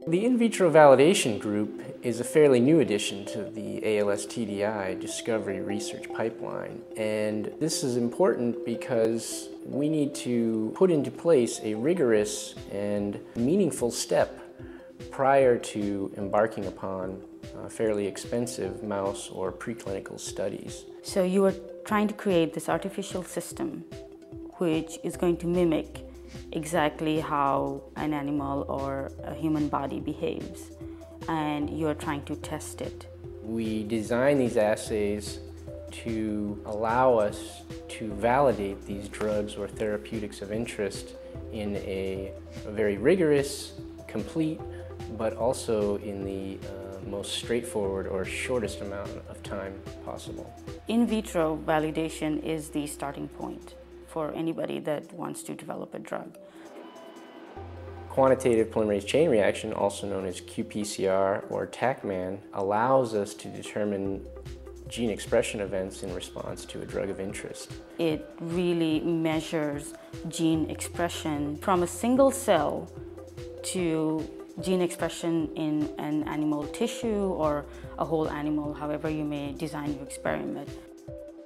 The in vitro validation group is a fairly new addition to the ALS TDI discovery research pipeline, and this is important because we need to put into place a rigorous and meaningful step prior to embarking upon fairly expensive mouse or preclinical studies. So you are trying to create this artificial system which is going to mimic exactly how an animal or a human body behaves, and you're trying to test it. We design these assays to allow us to validate these drugs or therapeutics of interest in a very rigorous, complete, but also in the most straightforward or shortest amount of time possible. In vitro validation is the starting point for anybody that wants to develop a drug. Quantitative polymerase chain reaction, also known as qPCR or TACMAN, allows us to determine gene expression events in response to a drug of interest. It really measures gene expression from a single cell to gene expression in an animal tissue or a whole animal, however you may design your experiment.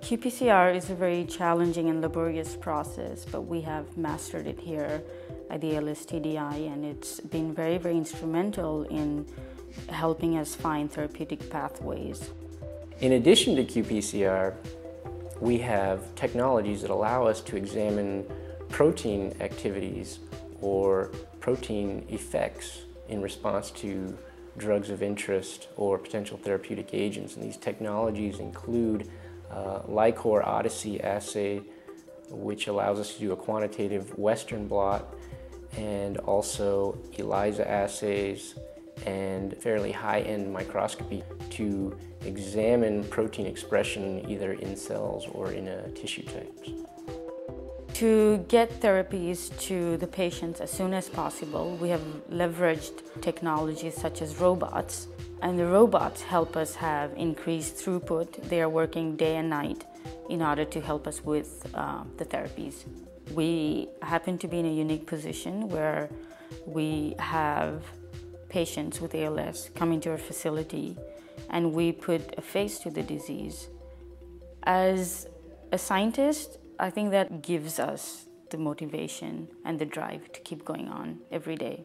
qPCR is a very challenging and laborious process, but we have mastered it here at the ALS TDI, and it's been very, very instrumental in helping us find therapeutic pathways. In addition to qPCR, we have technologies that allow us to examine protein activities or protein effects in response to drugs of interest or potential therapeutic agents. And these technologies include LICOR Odyssey assay, which allows us to do a quantitative Western blot, and also ELISA assays and fairly high-end microscopy to examine protein expression either in cells or in tissue types. To get therapies to the patients as soon as possible, we have leveraged technologies such as robots, and the robots help us have increased throughput. They are working day and night in order to help us with the therapies. We happen to be in a unique position where we have patients with ALS come into our facility and we put a face to the disease. As a scientist, I think that gives us the motivation and the drive to keep going on every day.